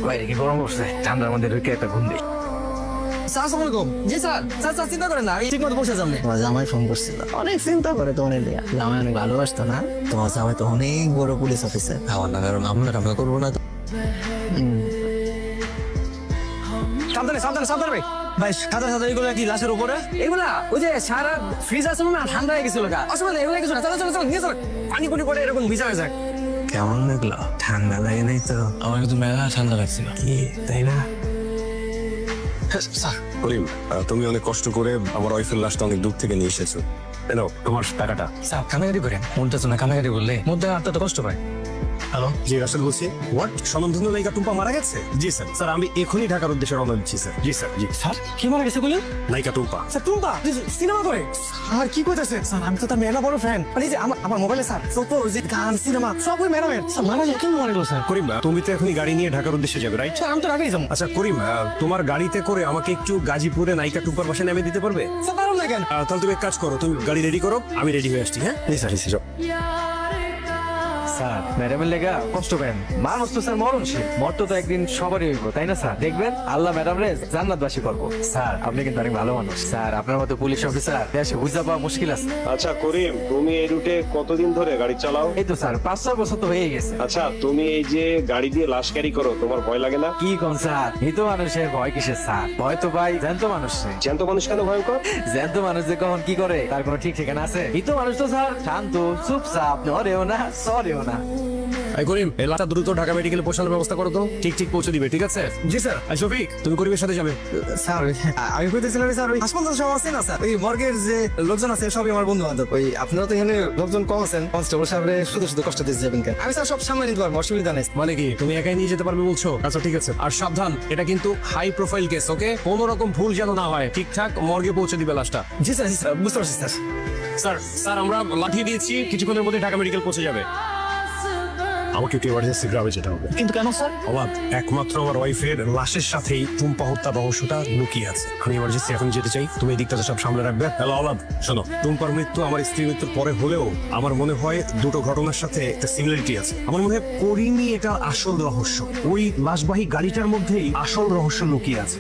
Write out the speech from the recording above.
বাইরে কি গরম করছে, ঠান্ডার মধ্যে ঢুকে একটা ঘুম দিই। আসসালামাইকুম। জি স্যার, স্যার চিন্তা করেন না, আমি ঠিক মতো বসে যাবো। তোমার জামাই ফোন করছিল, অনেক চিন্তা করে তোমার লিয়া। জামাই অনেক ভালোবাসতো না? তোমার জামাই তো অনেক বড় পুলিশ অফিসার। আমার না কারণ আমরা করবো না তো। সাবধানে সাবধানে সাবধানে ভাই। ভাই সাদা সাদা এগুলো কি লাশের উপরে? এগুলা ওই যে সারা ফ্রিজ আছে না, ঠান্ডা হয়ে গেছিল। অসুবিধা এগুলো কিছু না, চলো চলো চলো নিয়ে চলো। পানি পুনি পড়ে এরকম ভিজা হয়ে যায়। কেমন লাগলো? ঠান্ডা লাগে নাই তো? আমার কিন্তু মেলা ঠান্ডা লাগছিল। কি তাই না? স্যার করিম, তুমি অনেক কষ্ট করে আমার ওয়াইফের লাশটা অনেক দূর থেকে নিয়ে এসেছো। নাও তোমার টাকাটা। স্যার কানাকাটি করেন, মনটা তো না কানাকাটি করলে মধ্যে আত্মা তো কষ্ট পায়। হ্যালো জি রাসেল বলছি। হোয়াট, স্বনামধন্য নায়িকা টুম্পা মারা গেছে? জি স্যার। স্যার আমি এখনই ঢাকার উদ্দেশ্যে রওনা দিচ্ছি স্যার। জি স্যার, জি। স্যার কি মারা গেছে বলেন? নায়িকা টুম্পা। স্যার টুম্পা সিনেমা করে? স্যার কি কইতাছে? স্যার আমি তো তার মেলা বড় ফ্যান। মানে যে আমার মোবাইলে স্যার যত যে গান সিনেমা সব ওই ম্যাডামের। স্যার মারা যায় কেন মারা গেল স্যার? করিম, তুমি তো এখনই গাড়ি নিয়ে ঢাকার উদ্দেশ্যে যাবে, রাইট? স্যার আমি তো আগেই যাবো। আচ্ছা করিম, তোমার গাড়িতে করে আমাকে একটু গাজীপুরে নায়িকা টুম্পার বাসায় নামিয়ে দিতে পারবে? স্যার পারুন না কেন? তাহলে তুমি এক কাজ করো, তুমি গাড়ি রেডি করো, আমি রেডি হয়ে আসছি। হ্যাঁ জি স্যার, জি স্যার। স্যার ম্যাডামের লেগা কষ্ট পেন, মানুষ তো স্যার মরণশীল, মরতো তো একদিন সবারই হইব, তাই না স্যার? দেখবেন আল্লাহ ম্যাডাম রে জান্নাতবাসী করবো। স্যার আপনি কিন্তু অনেক ভালো মানুষ। স্যার আপনার মতো পুলিশ অফিসার দেশে বুঝা পাওয়া মুশকিল আছে। আচ্ছা করিম, তুমি এই রুটে কতদিন ধরে গাড়ি চালাও? এই তো স্যার 5-6 বছর তো হয়ে গেছে। আচ্ছা তুমি এই যে গাড়ি দিয়ে লাশ ক্যারি করো, তোমার ভয় লাগে না? কি কোন স্যার, মৃত মানুষের ভয় কিসের স্যার? ভয় তো ভাই জ্যান্ত মানুষ। জ্যান্ত মানুষ কেন ভয়ঙ্কর? জ্যান্ত মানুষ যে কখন কি করে তার কোনো ঠিক ঠিকানা আছে? মৃত মানুষ তো স্যার শান্ত চুপচাপ, নড়েও না সরেও না। এই করিম, এই লাশটা দ্রুত ঢাকা মেডিকেলে পৌঁছানোর ব্যবস্থা করো তো। ঠিক পৌঁছে দিবে, ঠিক আছে? জি স্যার। এই শফিক, তুমি করিমের সাথে যাবে। স্যার আমি কইতেছিলাম স্যার, ওই হাসপাতাল সব আছে না স্যার, ওই মর্গের যে লোকজন আছে সবই আমার বন্ধু বান্ধব। ওই আপনারা তো এখানে লোকজন কম আছেন, কনস্টেবল সাহেব শুধু শুধু কষ্ট দিতে যাবেন কেন? আমি স্যার সব সামনে নিতে পারবো, অসুবিধা নেই। মানে কি তুমি একাই নিয়ে যেতে পারবে বলছো? আচ্ছা ঠিক আছে, আর সাবধান, এটা কিন্তু হাই প্রোফাইল কেস, ওকে? কোনো রকম ভুল যেন না হয়, ঠিকঠাক মর্গে পৌঁছে দিবে লাশটা। জি স্যার, জি স্যার, বুঝতে পারছি স্যার। স্যার আমরা লাঠিয়ে দিয়েছি, কিছুক্ষণের মধ্যে ঢাকা মেডিকেল পৌঁছে যাবে। আমাকে একটু ইমার্জেন্সি গ্রামে যেতে হবে। কিন্তু কেন স্যার? অবাধ, একমাত্র আমার ওয়াইফের লাশের সাথেই টুম্পা হত্যা রহস্যটা লুকিয়ে আছে। আমি ইমার্জেন্সি এখন যেতে চাই, তুমি এই দিকটা সব সামলে রাখবে। হ্যালো অবাধ, শোনো, টুম্পার মৃত্যু আমার স্ত্রীর মৃত্যুর পরে হলেও আমার মনে হয় দুটো ঘটনার সাথে একটা সিমিলারিটি আছে। আমার মনে হয় করিমই এটা আসল রহস্য, ওই লাশবাহী গাড়িটার মধ্যেই আসল রহস্য লুকিয়ে আছে।